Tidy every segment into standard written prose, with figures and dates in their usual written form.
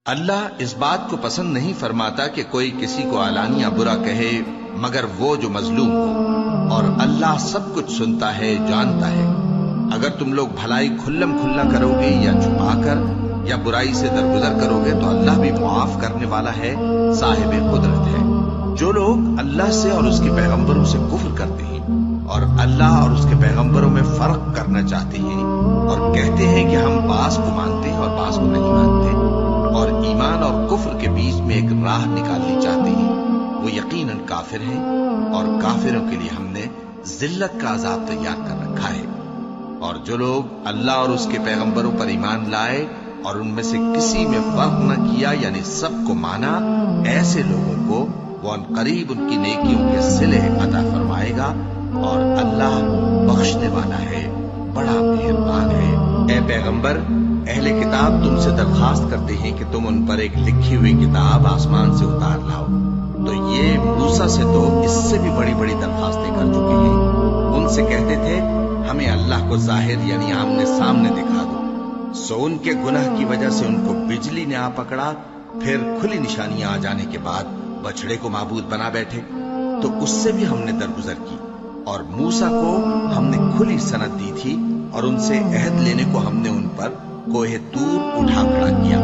اللہ اس بات کو پسند نہیں فرماتا کہ کوئی کسی کو علانیہ برا کہے مگر وہ جو مظلوم ہو، اور اللہ سب کچھ سنتا ہے، جانتا ہے۔ اگر تم لوگ بھلائی کھلم کھلا کرو گے یا چھپا کر یا برائی سے درگزر کرو گے تو اللہ بھی معاف کرنے والا ہے، صاحب قدرت ہے۔ جو لوگ اللہ سے اور اس کے پیغمبروں سے کفر کرتے ہیں اور اللہ اور اس کے پیغمبروں میں فرق کرنا چاہتے ہیں اور کہتے ہیں کہ ہم بعض کو مانتے ہیں اور بعض کو نہیں مانتے، اور ایمان اور کفر کے بیچ میں ایک راہ نکالنی چاہتے ہیں، وہ یقیناً کافر ہیں، اور کافروں کے لیے ہم نے ذلت کا عذاب تیار کر رکھا ہے۔ اور جو لوگ اللہ اور اس کے پیغمبروں پر ایمان لائے اور ان میں سے کسی میں فرق نہ کیا، یعنی سب کو مانا، ایسے لوگوں کو وہ عنقریب ان کی نیکیوں کے صلے عطا فرمائے گا، اور اللہ بخشنے والا ہے، بڑا مہربان ہے۔ اے پیغمبر، اہل کتاب تم سے درخواست کرتے ہیں کہ تم ان پر ایک لکھی ہوئی کتاب آسمان سے اتار لاؤ، تو یہ موسیٰ سے تو اس سے بھی بڑی بڑی درخواستیں کر چکے ہیں۔ ان سے کہتے تھے ہمیں اللہ کو ظاہر یعنی آمنے سامنے دکھا دو، سو ان کے گناہ کی وجہ سے ان کو بجلی نے آ پکڑا، پھر کھلی نشانیاں آ جانے کے بعد بچڑے کو معبود بنا بیٹھے، تو اس سے بھی ہم نے درگزر کی۔ اور موسیٰ کو ہم نے کھلی سند دی تھی، اور ان سے عہد لینے کو ہم نے ان پر کوہ طور اٹھا کھڑا کیا،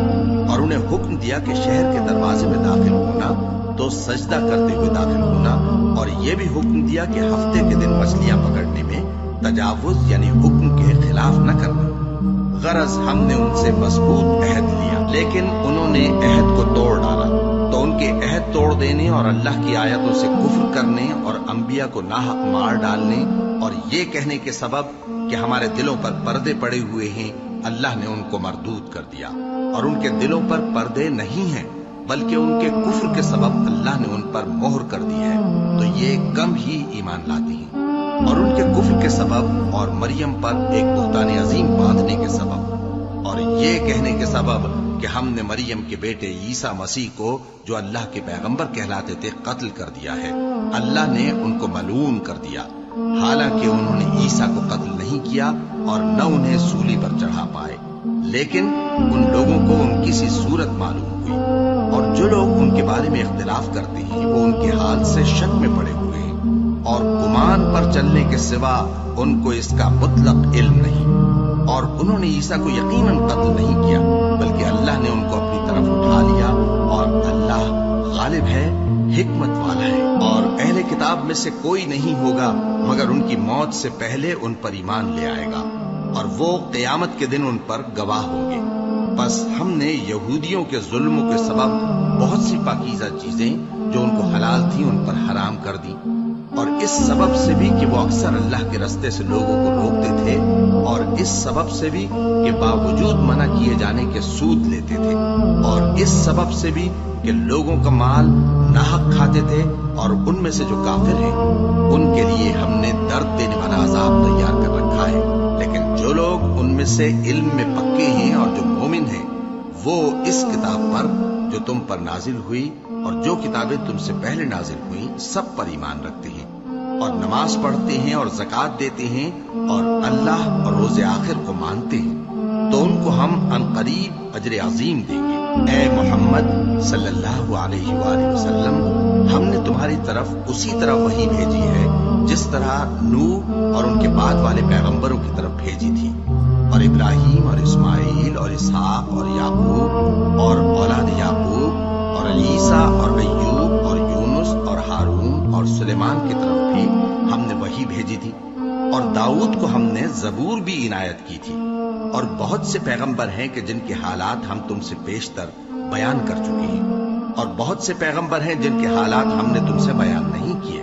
اور انہیں حکم دیا کہ شہر کے دروازے میں داخل ہونا تو سجدہ کرتے ہوئے داخل ہونا، اور یہ بھی حکم دیا کہ ہفتے کے دن مچھلیاں پکڑنے میں تجاوز یعنی حکم کے خلاف نہ کرنا۔ غرض ہم نے ان سے مضبوط عہد لیا، لیکن انہوں نے عہد کو توڑ ڈالا، تو ان کے عہد توڑ دینے اور اللہ کی آیتوں سے کفر کرنے اور انبیاء کو ناحق مار ڈالنے اور یہ کہنے کے سبب کہ ہمارے دلوں پر پردے پڑے ہوئے ہیں، اللہ نے ان کو مردود کر دیا، اور ان کے دلوں پر پردے نہیں ہیں بلکہ ان کے کفر کے سبب اللہ نے ان پر مہر کر دی ہے، تو یہ کم ہی ایمان لاتے ہیں۔ اور ان کے کفر کے سبب اور مریم پر ایک بہتان عظیم باندھنے کے سبب اور یہ کہنے کے سبب کہ ہم نے مریم کے بیٹے عیسیٰ مسیح کو جو اللہ کے پیغمبر کہلاتے تھے قتل کر دیا ہے، اللہ نے ان کو ملعون کر دیا، حالانکہ انہوں نے عیسیٰ کو قتل نہیں کیا اور نہ انہیں سولی پر چڑھا پائے، لیکن ان لوگوں کو ان کی سی صورت معلوم ہوئی، اور جو لوگ ان کے بارے میں اختلاف کرتے ہیں وہ ان کے حال سے شک میں پڑے ہوئے ہیں، اور گمان پر چلنے کے سوا ان کو اس کا مطلق علم نہیں، اور انہوں نے عیسیٰ کو یقیناً قتل نہیں کیا بلکہ اللہ نے ان کو اپنی طرف اٹھا لیا، اور اللہ غالب ہے، حکمت والا ہے۔ اور اہل کتاب میں سے کوئی نہیں ہوگا مگر ان کی موت سے پہلے ان پر ایمان لے آئے گا، اور وہ قیامت کے دن ان پر گواہ ہوں گے۔ بس ہم نے یہودیوں کے ظلموں کے سبب بہت سی پاکیزہ چیزیں جو ان کو حلال تھیں ان پر حرام کر دی، اور اس سبب سے بھی کہ وہ اکثر اللہ کے رستے سے لوگوں کو روکتے تھے، اور اس سبب سے بھی کہ باوجود منع کیے جانے کے سود لیتے تھے، اور اس سبب سے بھی کہ لوگوں کا مال ناحق کھاتے تھے، اور ان میں سے جو کافر ہیں ان کے لیے ہم نے درد دینے والا عذاب تیار کر رکھا ہے۔ لیکن جو لوگ ان میں سے علم میں پکے ہیں اور جو مومن ہیں وہ اس کتاب پر جو تم پر نازل ہوئی اور جو کتابیں تم سے پہلے نازل ہوئیں سب پر ایمان رکھتے ہیں، اور نماز پڑھتے ہیں اور زکوٰۃ دیتے ہیں اور اللہ اور روز آخر کو مانتے ہیں، تو ان کو ہم عنقریب اجر عظیم دیں گے۔ اے محمد صلی اللہ علیہ وآلہ وسلم، ہم نے تمہاری طرف اسی طرح وحی بھیجی ہے جس طرح نوح اور ان کے بعد والے پیغمبروں کی طرف بھیجی تھی، اور ابراہیم اور اسماعیل اور اسحاق اور یعقوب اور اولاد یعقوب اور عیسیٰ اور ایوب اور یونس اور ہارون اور سلیمان کی طرف بھی ہم نے وحی بھیجی تھی، اور داؤد کو ہم نے زبور بھی عنایت کی تھی، اور بہت سے پیغمبر ہیں کہ جن کے حالات ہم تم سے بیشتر بیان کر چکے ہیں، اور بہت سے پیغمبر ہیں جن کے حالات ہم نے تم سے بیان نہیں کیے،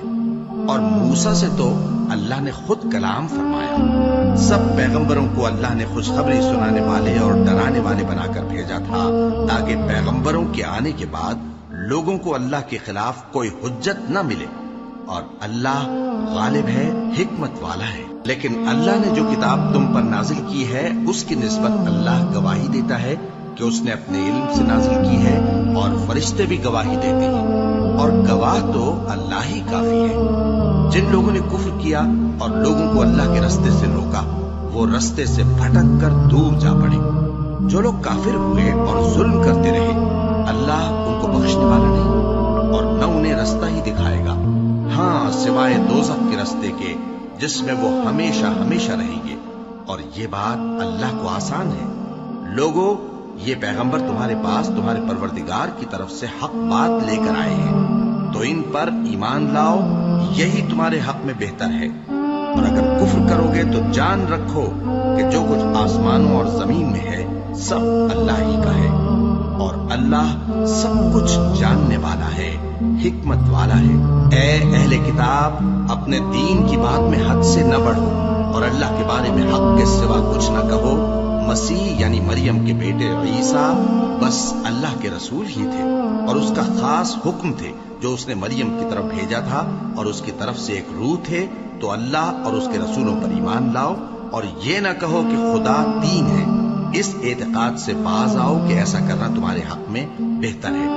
اور موسیٰ سے تو اللہ نے خود کلام فرمایا۔ سب پیغمبروں کو اللہ نے خوشخبری سنانے والے اور ڈرانے والے بنا کر بھیجا تھا تاکہ پیغمبروں کے آنے کے بعد لوگوں کو اللہ کے خلاف کوئی حجت نہ ملے، اور اللہ غالب ہے، حکمت والا ہے۔ لیکن اللہ نے جو کتاب تم پر نازل کی ہے اس کی نسبت اللہ گواہی دیتا ہے کہ اس نے اپنے علم سے نازل کی ہے، اور فرشتے بھی گواہی دیتے ہیں، اور گواہ تو اللہ ہی کافی ہے۔ جن لوگوں نے کفر کیا اور لوگوں کو اللہ کے رستے سے روکا وہ رستے سے بھٹک کر دور جا پڑے۔ جو لوگ کافر ہوئے اور ظلم کرتے رہے رستے کے جس میں وہ ہمیشہ ہمیشہ رہیں گے، اور یہ بات اللہ کو آسان ہے۔ لوگوں، یہ پیغمبر تمہارے پاس تمہارے پروردگار کی طرف سے حق بات لے کر آئے ہیں، تو ان پر ایمان لاؤ، یہی تمہارے حق میں بہتر ہے۔ اور اگر کفر کرو گے تو جان رکھو کہ جو کچھ آسمانوں اور زمین میں ہے سب اللہ ہی کا ہے، اور اللہ سب کچھ جاننے والا ہے، حکمت والا ہے۔ اے اہل کتاب، اپنے دین کی بات میں حد سے نہ بڑھو، اور اللہ کے بارے میں حق کے سوا کچھ نہ کہو۔ مسیح یعنی مریم کے بیٹے عیسیٰ بس اللہ کے رسول ہی تھے، اور اس کا خاص حکم تھے جو اس نے مریم کی طرف بھیجا تھا، اور اس کی طرف سے ایک روح تھے۔ تو اللہ اور اس کے رسولوں پر ایمان لاؤ، اور یہ نہ کہو کہ خدا تین ہے۔ اس اعتقاد سے باز آؤ کہ ایسا کرنا تمہارے حق میں بہتر ہے۔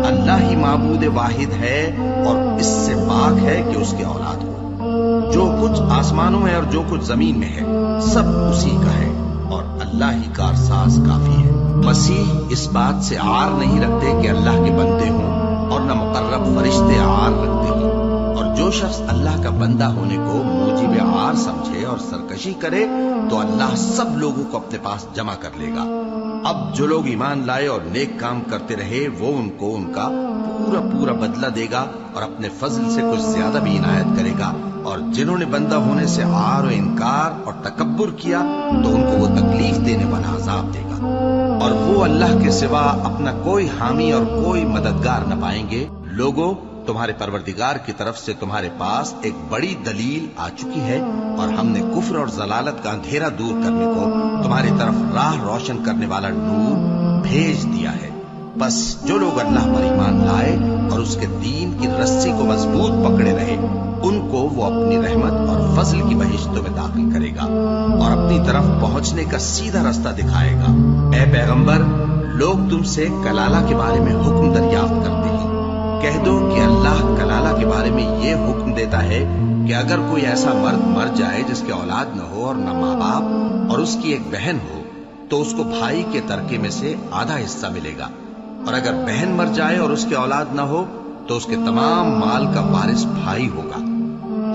اللہ ہی معبود واحد ہے، اور اس سے پاک ہے کہ اس کی اولاد ہو۔ جو کچھ آسمانوں میں اور جو کچھ زمین میں ہے سب اسی کا ہے، اور اللہ ہی کارساز کافی ہے۔ مسیح اس بات سے عار نہیں رکھتے کہ اللہ کے بندے ہوں، اور نہ مقرب فرشتے عار رکھتے ہیں، اور جو شخص اللہ کا بندہ ہونے کو موجب عار سمجھے اور سرکشی کرے تو اللہ سب لوگوں کو اپنے پاس جمع کر لے گا۔ اب جو لوگ ایمان لائے اور نیک کام کرتے رہے وہ ان کو ان کا پورا پورا بدلہ دے گا، اور اپنے فضل سے کچھ زیادہ بھی عنایت کرے گا۔ اور جنہوں نے بندہ ہونے سے عار و انکار اور تکبر کیا تو ان کو وہ تکلیف دینے والا عذاب دے گا، اور وہ اللہ کے سوا اپنا کوئی حامی اور کوئی مددگار نہ پائیں گے۔ لوگوں، تمہارے پروردگار کی طرف سے تمہارے پاس ایک بڑی دلیل آ چکی ہے، اور ہم نے کفر اور ضلالت کا اندھیرا دور کرنے کو تمہاری طرف راہ روشن کرنے والا نور بھیج دیا ہے۔ بس جو لوگ اللہ پر ایمان لائے اور اس کے دین کی رسی کو مضبوط پکڑے رہے، ان کو وہ اپنی رحمت اور فضل کی بہشتوں میں داخل کرے گا، اور اپنی طرف پہنچنے کا سیدھا راستہ دکھائے گا۔ اے پیغمبر، لوگ تم سے کلالہ کے بارے میں حکم دریافت کرتے ہیں۔ کہہ دو کہ اللہ کلالہ کے بارے میں یہ حکم دیتا ہے کہ اگر کوئی ایسا مرد مر جائے جس کے اولاد نہ ہو اور نہ ماں باپ، اور اس کی ایک بہن ہو، تو اس کو بھائی کے ترکے میں سے آدھا حصہ ملے گا، اور اگر بہن مر جائے اور اس کے اولاد نہ ہو تو اس کے تمام مال کا وارث بھائی ہوگا۔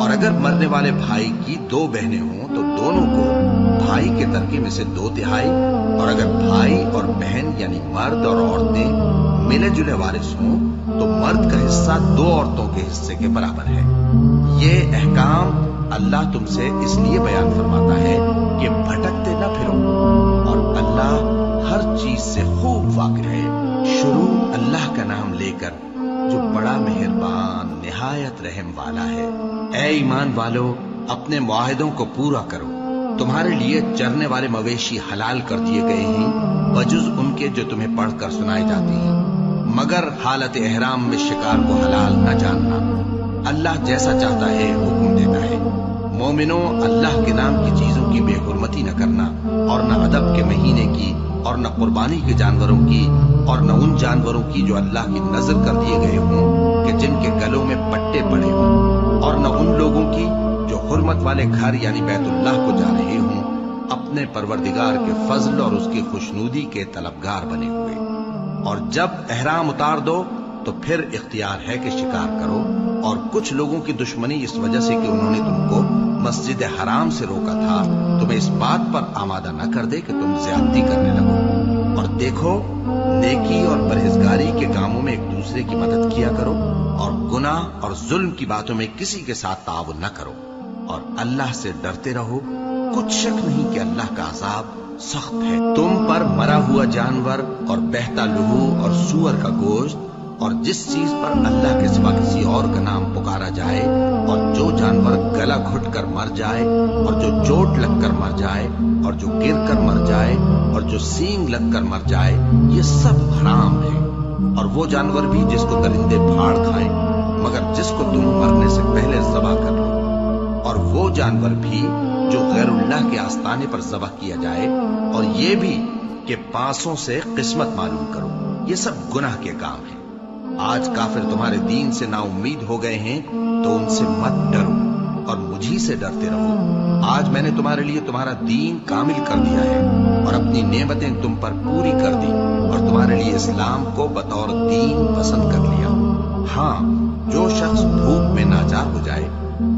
اور اگر مرنے والے بھائی کی دو بہنیں ہوں تو دونوں کو بھائی کے ترکے میں سے 2/3، اور اگر بھائی اور بہن یعنی مرد اور عورتیں ملے جلے وارث ہوں تو مرد کا حصہ 2 عورتوں کے حصے کے برابر ہے۔ یہ احکام اللہ تم سے اس لیے بیان فرماتا ہے کہ بھٹکتے نہ پھرو، اور اللہ ہر چیز سے خوب واقف ہے۔ شروع اللہ کا نام لے کر جو بڑا مہربان نہایت رحم والا ہے۔ اے ایمان والو، اپنے معاہدوں کو پورا کرو۔ تمہارے لیے چرنے والے مویشی حلال کر دیے گئے ہیں بجز ان کے جو تمہیں پڑھ کر سنائے جاتے ہیں، مگر حالت احرام میں شکار کو حلال نہ جاننا۔ اللہ جیسا چاہتا ہے حکم دیتا ہے۔ مومنوں، اللہ کے نام کی چیزوں کی بے حرمتی نہ کرنا، اور نہ ادب کے مہینے کی، اور نہ قربانی کے جانوروں کی، اور نہ ان جانوروں کی جو اللہ کی نذر کر دیے گئے ہوں کہ جن کے گلوں میں پٹے پڑے ہوں، اور نہ ان لوگوں کی جو حرمت والے گھر یعنی بیت اللہ کو جا رہے ہوں، اپنے پروردگار کے فضل اور اس کی خوشنودی کے طلبگار بنے ہوئے۔ اور جب احرام اتار دو تو پھر اختیار ہے کہ شکار کرو، اور کچھ لوگوں کی دشمنی اس وجہ سے کہ انہوں نے تم کو مسجد حرام سے روکا تھا، تمہیں اس بات پر آمادہ نہ کر دے کہ تم زیادتی کرنے لگو۔ اور دیکھو، نیکی اور پرہیزگاری کے کاموں میں ایک دوسرے کی مدد کیا کرو، اور گناہ اور ظلم کی باتوں میں کسی کے ساتھ تعاون نہ کرو، اور اللہ سے ڈرتے رہو۔ کچھ شک نہیں کہ اللہ کا عذاب سخت ہے۔ تم پر مرا ہوا جانور اور بہتا لہو اور سور کا گوشت، اور جس چیز پر اللہ کے سوا کسی اور کا نام پکارا جائے، اور جو جانور گلا گھٹ کر مر جائے، اور جو چوٹ لگ کر مر جائے، اور جو گر کر مر جائے، اور جو سینگ لگ کر مر جائے، یہ سب حرام ہے۔ اور وہ جانور بھی جس کو درندے پھاڑ کھائیں، مگر جس کو تم مرنے سے پہلے ذبح کر لو۔ اور وہ جانور بھی جو غیر اللہ کے آستانے پر ذبح کیا جائے، اور یہ بھی کہ پانسوں سے قسمت معلوم کرو۔ یہ سب گناہ کے کام ہیں۔ آج کافر تمہارے دین سے نا امید ہو گئے ہیں تو ان سے مت ڈرو، اور مجھی سے ڈرتے رہو۔ آج میں نے تمہارے لیے تمہارا دین کامل کر دیا ہے، اور اپنی نعمتیں تم پر پوری کر دی، اور تمہارے لیے اسلام کو بطور دین پسند کر لیا۔ ہاں، جو شخص بھوک میں ناچار ہو جائے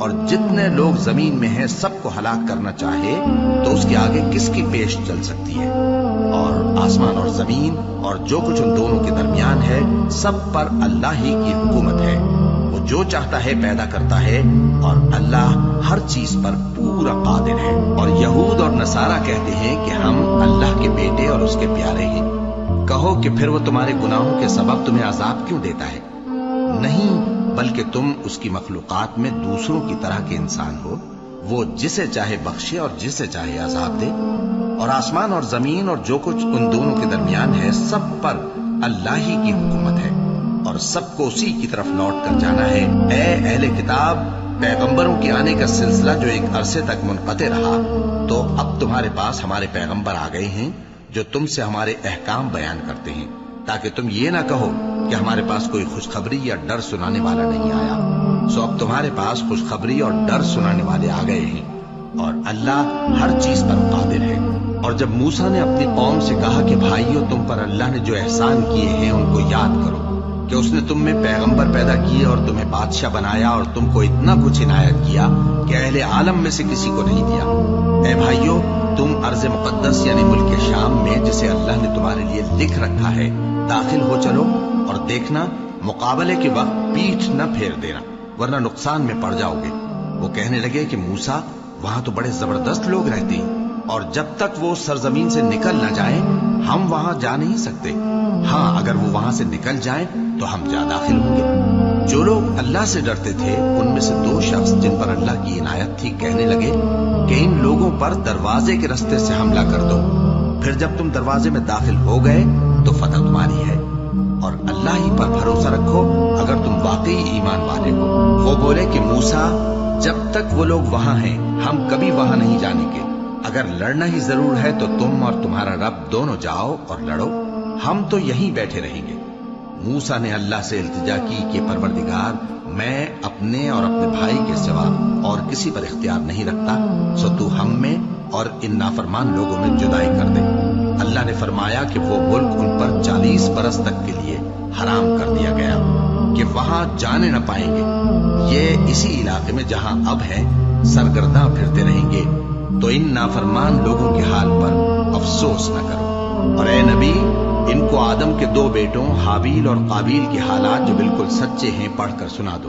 اور جتنے لوگ زمین میں ہیں سب کو ہلاک کرنا چاہے تو اس کے آگے کس کی پیش چل سکتی ہے؟ اور آسمان اور زمین اور جو کچھ ان دونوں کے درمیان ہے سب پر اللہ ہی کی حکومت ہے۔ وہ جو چاہتا ہے پیدا کرتا ہے اور اللہ ہر چیز پر پورا قادر ہے۔ اور یہود اور نصارہ کہتے ہیں کہ ہم اللہ کے بیٹے اور اس کے پیارے ہیں۔ کہو کہ پھر وہ تمہارے گناہوں کے سبب تمہیں عذاب کیوں دیتا ہے؟ نہیں، بلکہ تم اس کی مخلوقات میں دوسروں کی طرح کے انسان ہو۔ وہ جسے چاہے بخشے اور جسے چاہے عذاب دے۔ اور آسمان اور زمین اور جو کچھ ان دونوں کے درمیان ہے سب پر اللہ ہی کی حکومت ہے اور سب کو اسی کی طرف لوٹ کر جانا ہے۔ اے اہل کتاب، پیغمبروں کے آنے کا سلسلہ جو ایک عرصے تک منقطع رہا، تو اب تمہارے پاس ہمارے پیغمبر آ گئے ہیں جو تم سے ہمارے احکام بیان کرتے ہیں، تاکہ تم یہ نہ کہو کہ ہمارے پاس کوئی خوشخبری یا ڈر سنانے والا نہیں آیا۔ سو اب تمہارے پاس خوشخبری اور ڈر سنانے والے آ گئے ہیں، اور اللہ ہر چیز پر قادر ہے۔ اور جب موسیٰ نے اپنی قوم سے کہا کہ بھائیو، تم پر اللہ نے جو احسان کیے ہیں ان کو یاد کرو، کہ اس نے تم میں پیغمبر پیدا کیے اور تمہیں بادشاہ بنایا اور تم کو اتنا کچھ عنایت کیا کہ اہل عالم میں سے کسی کو نہیں دیا۔ اے بھائیو، تم ارض مقدس یعنی ملک شام میں، جسے اللہ نے تمہارے لیے لکھ رکھا ہے، داخل ہو چلو، اور دیکھنا مقابلے کے وقت پیٹھ نہ پھیر دینا، ورنہ نقصان میں پڑ جاؤ گے۔ وہ کہنے لگے کہ موسیٰ، وہاں تو بڑے زبردست لوگ رہتے ہیں، اور جب تک وہ سرزمین سے نکل نہ جائیں ہم وہاں جا نہیں سکتے۔ ہاں، اگر وہ وہاں سے نکل جائیں تو ہم جا داخل ہوں گے۔ جو لوگ اللہ سے ڈرتے تھے ان میں سے دو شخص جن پر اللہ کی عنایت تھی کہنے لگے کہ ان لوگوں پر دروازے کے رستے سے حملہ کر دو، پھر جب تم دروازے میں داخل ہو گئے تو فتح تمہاری ہے، اور اللہ ہی پر بھروسہ رکھو اگر تم واقعی ایمان والے ہو۔ وہ بولے کہ موسیٰ، جب تک وہ لوگ وہاں ہیں ہم کبھی وہاں نہیں جانے کے، اگر لڑنا ہی ضرور ہے تو تم اور تمہارا رب دونوں جاؤ اور لڑو، ہم تو یہیں بیٹھے رہیں گے۔ موسیٰ نے اللہ سے التجا کی کہ پروردگار، میں اپنے اور اپنے بھائی کے سوا اور کسی پر اختیار نہیں رکھتا، سو تو ہم میں اور ان نافرمان لوگوں میں جدائی کر دے۔ اللہ نے فرمایا کہ وہ ملک ان پر 40 برس تک کے لیے حرام کر دیا گیا کہ وہاں جانے نہ پائیں گے۔ یہ اسی علاقے میں جہاں اب ہیں سرگرداں پھرتے رہیں گے، تو ان نافرمان لوگوں کے حال پر افسوس نہ کرو۔ اور اے نبی، ان کو آدم کے 2 بیٹوں حابیل اور قابیل کے حالات جو بالکل سچے ہیں پڑھ کر سنا دو،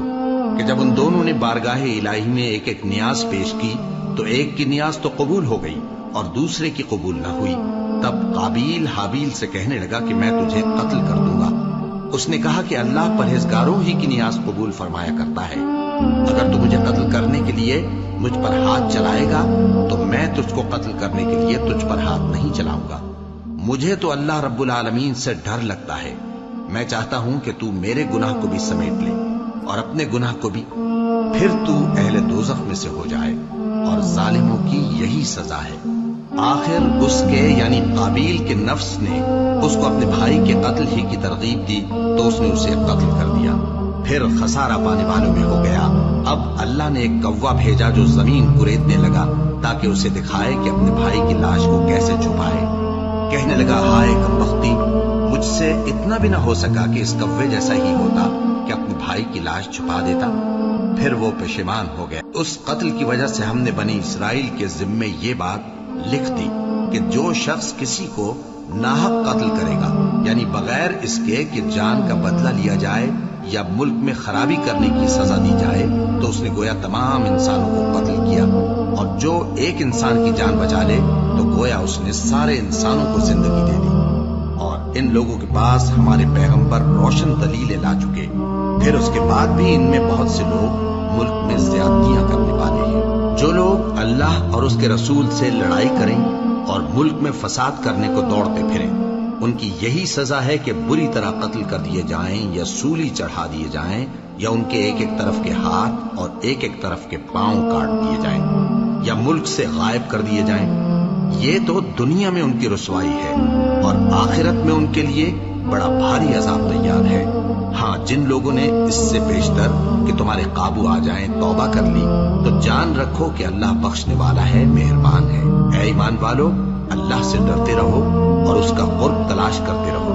کہ جب ان دونوں نے بارگاہ الہی میں ایک ایک نیاز پیش کی تو ایک کی نیاز تو قبول ہو گئی اور دوسرے کی قبول نہ ہوئی۔ تب قابیل حابیل سے کہنے لگا کہ میں تجھے قتل کر دوں گا۔ اس نے کہا کہ اللہ پرہیزگاروں ہی کی نیاز قبول فرمایا کرتا ہے، اگر تو مجھے قتل کرنے کے لیے مجھ پر ہاتھ چلائے گا تو میں تجھ کو قتل کرنے کے لیے تجھ پر ہاتھ نہیں چلاؤں گا۔ مجھے تو اللہ رب العالمین سے ڈر لگتا ہے، میں چاہتا ہوں کہ تو میرے گناہ کو بھی سمیٹ لے اور اپنے گناہ کو بھی، پھر تو اہل دوزخ میں سے ہو جائے، اور ظالموں کی یہی سزا ہے۔ آخر اس کے یعنی قابیل کے نفس نے اس کو اپنے بھائی کے قتل ہی کی ترغیب دی تو اس نے اسے قتل کر دیا، پھر خسارہ پانے والوں میں ہو گیا۔ اب اللہ نے ایک کوا بھیجا جو زمین کریدنے لگا تاکہ اسے دکھائے کہ اپنے بھائی کی لاش کو کیسے چھپائے۔ کہنے لگا، ہائے کمبختی، مجھ سے اتنا بھی نہ ہو سکا کہ اس کوے جیسا ہی ہوتا کہ اپنے بھائی کی لاش چھپا دیتا۔ پھر وہ پشیمان ہو گیا۔ اس قتل کی وجہ سے ہم نے بنی اسرائیل کے ذمے یہ بات لکھ دی کہ جو شخص کسی کو ناحق قتل کرے گا، یعنی بغیر اس کے کہ جان کا بدلہ لیا جائے یا ملک میں خرابی کرنے کی سزا دی جائے، تو اس نے گویا تمام انسانوں کو قتل کیا، اور جو ایک انسان کی جان بچا لے تو گویا اس نے سارے انسانوں کو زندگی دے دی۔ اور ان لوگوں کے پاس ہمارے پیغمبر روشن دلیلیں لا چکے، پھر اس کے بعد بھی ان میں بہت سے لوگ ملک میں زیادتیاں کرنے والے ہیں۔ جو لوگ اللہ اور اس کے رسول سے لڑائی کریں اور ملک میں فساد کرنے کو دوڑتے پھریں، ان کی یہی سزا ہے کہ بری طرح قتل کر دیے جائیں یا سولی چڑھا دیے جائیں، یا ان کے ایک ایک طرف کے ہاتھ اور ایک ایک طرف کے پاؤں کاٹ دیے جائیں، یا ملک سے غائب کر دیے جائیں۔ یہ تو دنیا میں ان کی رسوائی ہے، اور آخرت میں ان کے لیے بڑا بھاری عذاب تیار ہے۔ ہاں، جن لوگوں نے اس سے بیشتر کہ تمہارے قابو آ جائیں توبہ کر لی تو جان رکھو کہ اللہ بخشنے والا ہے، مہربان ہے۔ اے ایمان والو، اللہ سے ڈرتے رہو اور اس کا قرب تلاش کرتے رہو،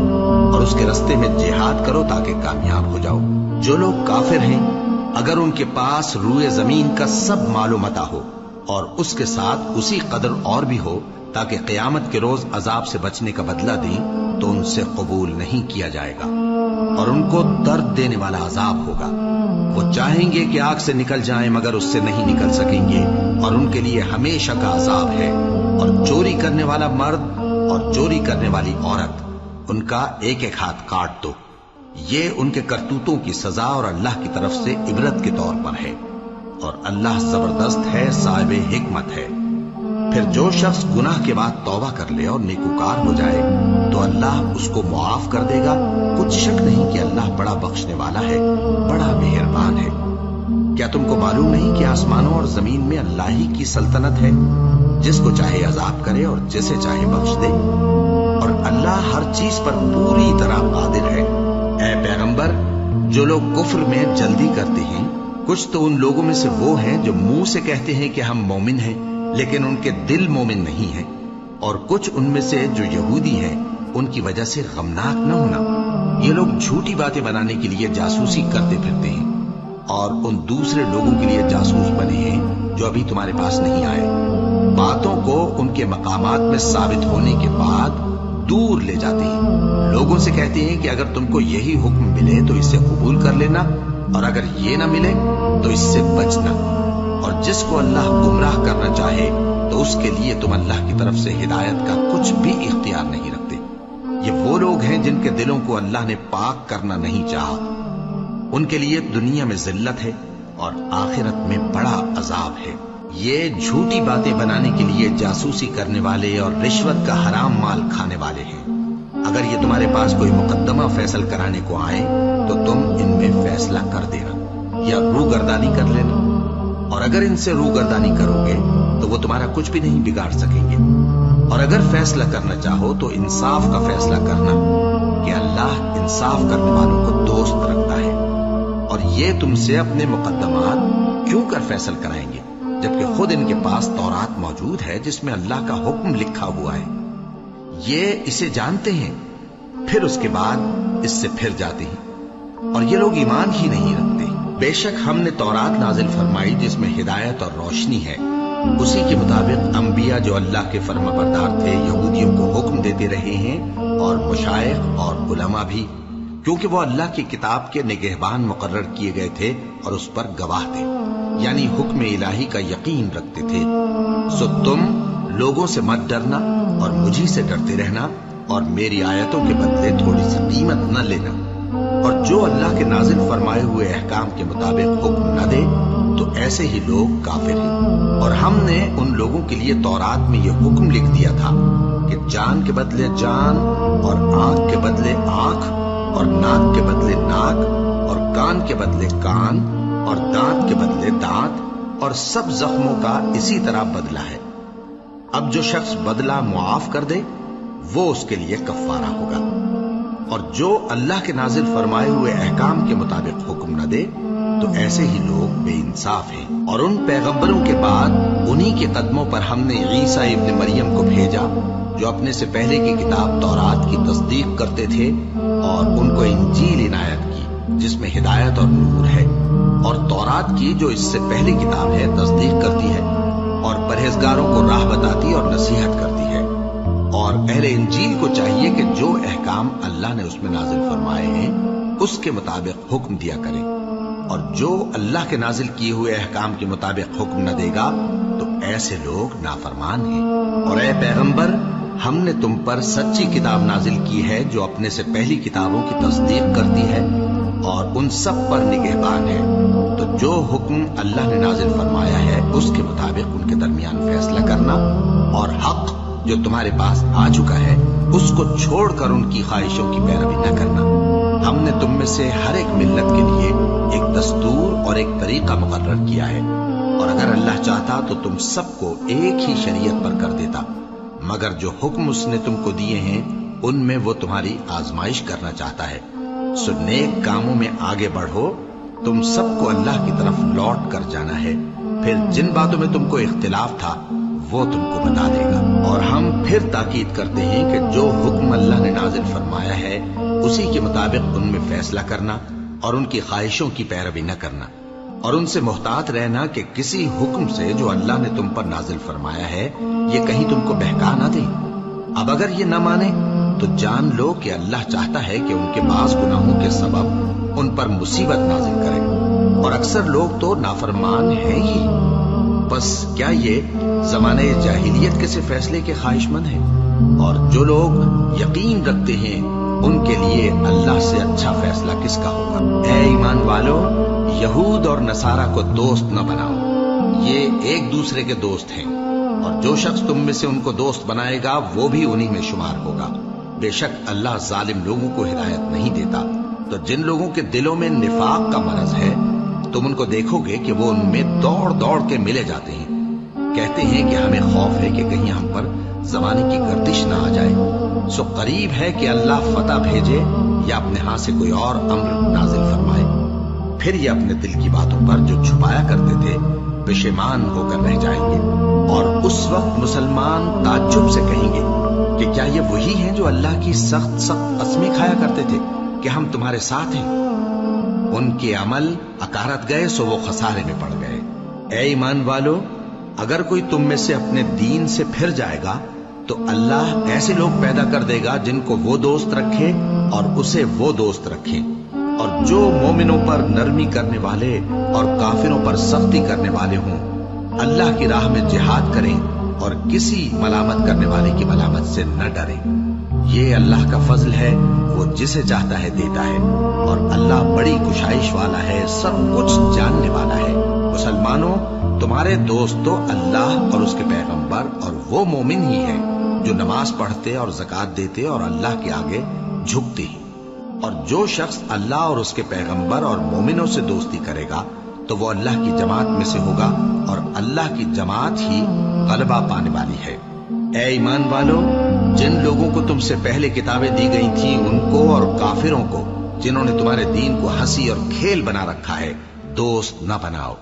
اور اس کے رستے میں جہاد کرو تاکہ کامیاب ہو جاؤ۔ جو لوگ کافر ہیں اگر ان کے پاس روئے زمین کا سب مال و متاع ہو اور اس کے ساتھ اسی قدر اور بھی ہو تاکہ قیامت کے روز عذاب سے بچنے کا بدلہ دیں تو ان سے قبول نہیں کیا جائے گا اور ان کو درد دینے والا عذاب ہوگا۔ وہ چاہیں گے کہ آگ سے نکل جائیں مگر اس سے نہیں نکل سکیں گے اور ان کے لیے ہمیشہ کا عذاب ہے۔ اور چوری کرنے والا مرد اور چوری کرنے والی عورت ان کا ایک ایک ہاتھ کاٹ دو، یہ ان کے کرتوتوں کی سزا اور اللہ کی طرف سے عبرت کے طور پر ہے، اور اللہ زبردست ہے، صاحب حکمت ہے۔ پھر جو شخص گناہ کے بعد توبہ کر لے اور نیکوکار ہو جائے تو اللہ اس کو معاف کر دے گا۔ کچھ شک نہیں کہ اللہ بڑا بخشنے والا ہے، بڑا مہربان ہے۔ کیا تم کو معلوم نہیں کہ آسمانوں اور زمین میں اللہ ہی کی سلطنت ہے، جس کو چاہے عذاب کرے اور جسے چاہے بخش دے، اور اللہ ہر چیز پر پوری طرح قادر ہے۔ اے پیغمبر، جو لوگ کفر میں جلدی کرتے ہیں، کچھ تو ان لوگوں میں سے وہ ہیں جو منہ سے کہتے ہیں کہ ہم مومن ہیں لیکن ان کے دل مومن نہیں ہیں، اور کچھ ان میں سے جو یہودی ہیں، ان کی وجہ سے غمناک نہ ہونا۔ یہ لوگ جھوٹی باتیں بنانے کے لیے جاسوسی کرتے پھرتے ہیں اور ان دوسرے لوگوں کے لیے جاسوس بنے ہیں جو ابھی تمہارے پاس نہیں آئے۔ باتوں کو ان کے مقامات میں ثابت ہونے کے بعد دور لے جاتے ہیں، لوگوں سے کہتے ہیں کہ اگر تم کو یہی حکم ملے تو اسے قبول کر لینا، اور اگر یہ نہ ملے تو اس سے بچنا، اور جس کو اللہ گمراہ کرنا چاہے تو اس کے لیے تم اللہ کی طرف سے ہدایت کا کچھ بھی اختیار نہیں رکھتے۔ یہ وہ لوگ ہیں جن کے دلوں کو اللہ نے پاک کرنا نہیں چاہا، ان کے لیے دنیا میں ذلت ہے اور آخرت میں بڑا عذاب ہے۔ یہ جھوٹی باتیں بنانے کے لیے جاسوسی کرنے والے اور رشوت کا حرام مال کھانے والے ہیں۔ اگر یہ تمہارے پاس کوئی مقدمہ فیصل کرانے کو آئے تو تم ان میں فیصلہ کر دینا یا روگردانی کر لینا، اور اگر ان سے روگردانی کرو گے تو وہ تمہارا کچھ بھی نہیں بگاڑ سکیں گے، اور اگر فیصلہ کرنا چاہو تو انصاف کا فیصلہ کرنا کہ اللہ انصاف کرنے والوں کو دوست رکھتا ہے۔ اور یہ تم سے اپنے مقدمات کیوں کر فیصل کرائیں گے جبکہ خود ان کے پاس تورات موجود ہے جس میں اللہ کا حکم لکھا ہوا ہے۔ یہ اسے جانتے ہیں پھر اس کے بعد اس سے پھر جاتے ہیں، اور یہ لوگ ایمان ہی نہیں رکھتے۔ بے شک ہم نے تورات نازل فرمائی جس میں ہدایت اور روشنی ہے، اسی کے مطابق انبیاء جو اللہ کے فرما بردار تھے یہودیوں کو حکم دیتے رہے ہیں، اور مشائخ اور علماء بھی، کیونکہ وہ اللہ کی کتاب کے نگہبان مقرر کیے گئے تھے اور اس پر گواہ تھے، یعنی حکم الہی کا یقین رکھتے تھے۔ سو تم لوگوں سے مت ڈرنا اور مجھی سے ڈرتے رہنا، اور میری آیتوں کے بدلے تھوڑی سی قیمت نہ لینا، اور جو اللہ کے نازل فرمائے ہوئے احکام کے مطابق حکم نہ دے تو ایسے ہی لوگ کافر ہیں۔ اور ہم نے ان لوگوں کے لیے تورات میں یہ حکم لکھ دیا تھا کہ جان کے بدلے جان، اور آنکھ کے بدلے آنکھ، اور ناک کے بدلے ناک، اور کان کے بدلے کان، اور دانت کے بدلے دانت، اور سب زخموں کا اسی طرح بدلہ ہے۔ اب جو شخص بدلہ معاف کر دے وہ اس کے لیے کفارہ ہوگا، اور جو اللہ کے نازل فرمائے ہوئے احکام کے مطابق حکم نہ دے تو ایسے ہی لوگ بے انصاف ہیں۔ اور ان پیغمبروں کے بعد انہی کے قدموں پر ہم نے عیسیٰ ابن مریم کو بھیجا جو اپنے سے پہلے کی کتاب تورات کی تصدیق کرتے تھے، اور ان کو انجیل عنایت کی جس میں ہدایت اور نور ہے، اور تورات کی جو اس سے پہلی کتاب ہے تصدیق کرتی ہے اور پرہیزگاروں کو راہ بتاتی اور نصیحت کرتی ہے۔ اور اہل انجیل کو چاہیے کہ جو احکام اللہ نے اس میں نازل فرمائے ہیں اس کے مطابق حکم دیا کریں، اور جو اللہ کے نازل کیے ہوئے احکام کے مطابق حکم نہ دے گا تو ایسے لوگ نافرمان ہیں۔ اور اے پیغمبر، ہم نے تم پر سچی کتاب نازل کی ہے جو اپنے سے پہلی کتابوں کی تصدیق کرتی ہے اور ان سب پر نگہبان ہے، تو جو حکم اللہ نے نازل فرمایا ہے اس کے مطابق ان کے درمیان فیصلہ کرنا، اور حق جو تمہارے پاس آ چکا ہے اس کو چھوڑ کر ان کی خواہشوں کی پیروی نہ کرنا۔ ہم نے تم میں سے ہر ایک ملت کے لیے ایک دستور اور ایک طریقہ مقرر کیا ہے، اور اگر اللہ چاہتا تو تم سب کو ایک ہی شریعت پر کر دیتا، مگر جو حکم اس نے تم کو دیے ہیں ان میں وہ تمہاری آزمائش کرنا چاہتا ہے۔ سو نیک کاموں میں آگے بڑھو، تم سب کو اللہ کی طرف لوٹ کر جانا ہے، پھر جن باتوں میں تم کو اختلاف تھا وہ تم کو بتا دے گا۔ اور ہم پھر تاکید کرتے ہیں کہ جو حکم اللہ نے نازل فرمایا ہے اسی کے مطابق ان میں فیصلہ کرنا اور ان کی خواہشوں کی پیروی نہ کرنا، اور ان سے محتاط رہنا کہ کسی حکم سے جو اللہ نے تم پر نازل فرمایا ہے یہ کہیں تم کو بہکا نہ دے۔ اب اگر یہ نہ مانے تو جان لو کہ اللہ چاہتا ہے کہ ان کے بعض گناہوں کے سبب ان پر مصیبت نازل کرے، اور اکثر لوگ تو نافرمان ہیں ہی۔ بس کیا یہ زمانے جاہلیت کے سے فیصلے کے خواہش مند ہیں؟ اور جو لوگ یقین رکھتے ہیں ان کے لیے اللہ سے اچھا فیصلہ کس کا ہوگا۔ اے ایمان والو، یہود اور نصارہ کو دوست نہ بناؤ، یہ ایک دوسرے کے دوست ہیں، اور جو شخص تم میں سے ان کو دوست بنائے گا وہ بھی انہی میں شمار ہوگا۔ بے شک اللہ ظالم لوگوں کو ہدایت نہیں دیتا۔ تو جن لوگوں کے دلوں میں نفاق کا مرض ہے تم ان کو دیکھو گے کہ وہ ان میں دوڑ دوڑ کے ملے جاتے ہیں، کہتے ہیں کہ ہمیں خوف ہے کہ کہیں ہم پر زمانے کی گردش نہ آ جائے۔ سو قریب ہے کہ اللہ فتح بھیجے یا اپنے ہاں سے کوئی اور امر نازل فرمائے، پھر یہ اپنے دل کی باتوں پر جو چھپایا کرتے تھے پشیمان ہو کر رہ جائیں گے، اور اس وقت مسلمان تعجب سے کہیں گے کہ کیا یہ وہی ہیں جو اللہ کی سخت سخت قسمیں کھایا کرتے تھے کہ ہم تمہارے ساتھ ہیں؟ ان کے عمل اکارت گئے سو وہ خسارے میں پڑ گئے۔ اے ایمان والو، اگر کوئی تم میں سے اپنے دین سے پھر جائے گا تو اللہ ایسے لوگ پیدا کر دے گا جن کو وہ دوست رکھے اور اسے وہ دوست رکھے، اور جو مومنوں پر نرمی کرنے والے اور کافروں پر سختی کرنے والے ہوں، اللہ کی راہ میں جہاد کریں اور کسی ملامت کرنے والے کی ملامت سے نہ ڈریں۔ یہ اللہ کا فضل ہے، وہ جسے چاہتا ہے دیتا ہے، اور اللہ بڑی کشائش والا ہے، سب کچھ جاننے والا ہے۔ مسلمانوں، تمہارے دوست تو اللہ اور اس کے پیغمبر اور وہ مومن ہی ہیں جو نماز پڑھتے اور زکوٰۃ دیتے اور اللہ کے آگے جھکتے ہیں۔ اور جو شخص اللہ اور اس کے پیغمبر اور مومنوں سے دوستی کرے گا تو وہ اللہ کی جماعت میں سے ہوگا، اور اللہ کی جماعت ہی غلبہ پانے والی ہے۔ اے ایمان والو، جن لوگوں کو تم سے پہلے کتابیں دی گئی تھیں ان کو اور کافروں کو جنہوں نے تمہارے دین کو ہنسی اور کھیل بنا رکھا ہے دوست نہ بناؤ،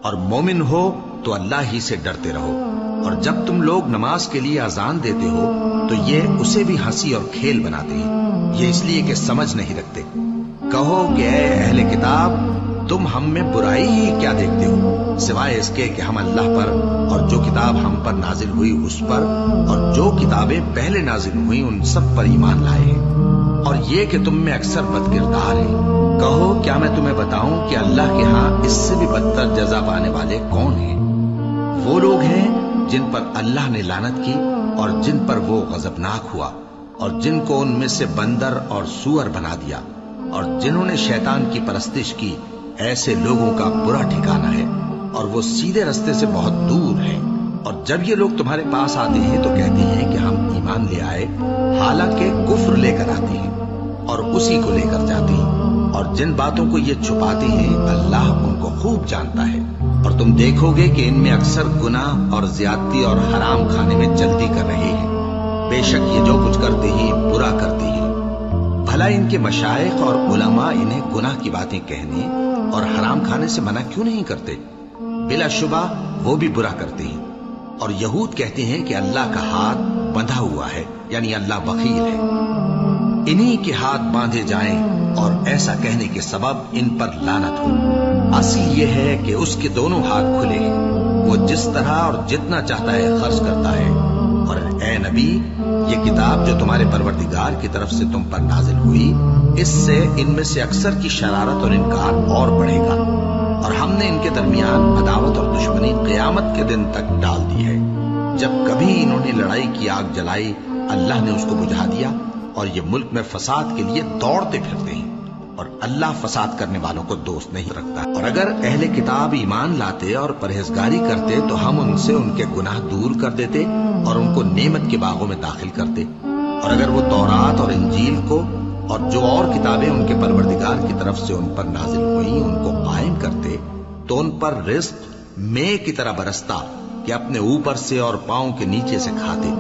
اور مومن ہو تو اللہ ہی سے ڈرتے رہو۔ اور جب تم لوگ نماز کے لیے اذان دیتے ہو تو یہ اسے بھی ہنسی اور کھیل بناتے ہیں، یہ اس لیے کہ سمجھ نہیں رکھتے۔ کہو کہ اے اہل کتاب، تم ہم میں برائی ہی کیا دیکھتے ہو، سوائے اس کے کہ ہم اللہ پر اور جو کتاب ہم پر نازل ہوئی اس پر اور جو کتابیں پہلے نازل ہوئی ان سب پر ایمان لائے ہیں، اور یہ کہ تم میں اکثر بد کردار ہیں۔ کہو کیا میں تمہیں بتاؤں کہ اللہ کے ہاں اس سے بھی بدتر جزا پانے والے کون ہیں؟ وہ لوگ ہیں جن پر اللہ نے لعنت کی اور جن پر وہ غضبناک ہوا، اور جن کو ان میں سے بندر اور سور بنا دیا، اور جنہوں نے شیطان کی پرستش کی، ایسے لوگوں کا برا ٹھکانہ ہے، اور وہ سیدھے رستے سے بہت دور ہیں۔ اور جب یہ لوگ تمہارے پاس آتے ہیں تو کہتے ہیں کہ ہم ایمان لے آئے، حالانکہ کفر لے کر آتے ہیں اور اسی کو لے کر جاتے ہیں، اور جن باتوں کو یہ چھپاتے ہیں اللہ ان کو خوب جانتا ہے۔ اور تم دیکھو گے کہ ان میں اکثر گناہ اور زیادتی اور حرام کھانے میں جلدی کر رہے ہیں، بے شک یہ جو کچھ کرتے ہیں برا کرتے ہیں۔ بھلا ان کے مشائخ اور علماء انہیں گناہ کی باتیں کہنے اور حرام کھانے سے منع کیوں نہیں کرتے؟ بلا شبہ وہ بھی برا کرتے ہیں۔ اور یہود کہتے ہیں کہ اللہ کا ہاتھ بندھا ہوا ہے، یعنی اللہ بخیل ہے، انہی کے ہاتھ باندھے جائیں، اور ایسا کہنے کے سبب ان پر لعنت ہو۔ اصل یہ ہے کہ اس کے دونوں ہاتھ کھلے ہیں، وہ جس طرح اور جتنا چاہتا ہے خرچ کرتا ہے۔ اور اے نبی، یہ کتاب جو تمہارے پروردگار کی طرف سے تم پر نازل ہوئی، اس سے ان میں سے اکثر کی شرارت اور انکار اور بڑھے گا، اور ہم نے ان کے درمیان عداوت اور دشمنی قیامت کے دن تک ڈال دی ہے۔ جب کبھی انہوں نے لڑائی کی آگ جلائی اللہ نے اس کو بجھا دیا، اور یہ ملک میں فساد کے لیے دوڑتے پھرتے ہیں، اور اللہ فساد کرنے والوں کو دوست نہیں رکھتا۔ اور اگر اہل کتاب ایمان لاتے اور پرہیزگاری کرتے تو ہم ان سے ان کے گناہ دور کر دیتے اور ان کو نعمت کے باغوں میں داخل کرتے۔ اور اگر وہ تورات اور انجیل کو اور جو اور کتابیں ان کے پروردگار کی طرف سے ان پر نازل ہوئیں ان کو قائم کرتے تو ان پر رزق مے کی طرح برستا کہ اپنے اوپر سے اور پاؤں کے نیچے سے کھاتے۔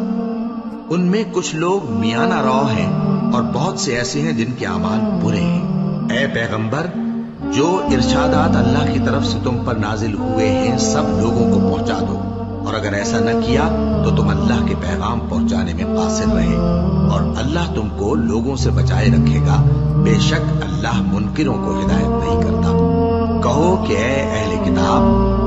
ان میں کچھ لوگ میانہ رو ہیں اور بہت سے ایسے ہیں جن کے اعمال برے ہیں۔ اے پیغمبر، جو ارشادات اللہ کی طرف سے تم پر نازل ہوئے ہیں سب لوگوں کو پہنچا دو، اور اگر ایسا نہ کیا تو تم اللہ کے پیغام پہنچانے میں قاصر رہے، اور اللہ تم کو لوگوں سے بچائے رکھے گا، بے شک اللہ منکروں کو ہدایت نہیں کرتا۔ کہو کہ اے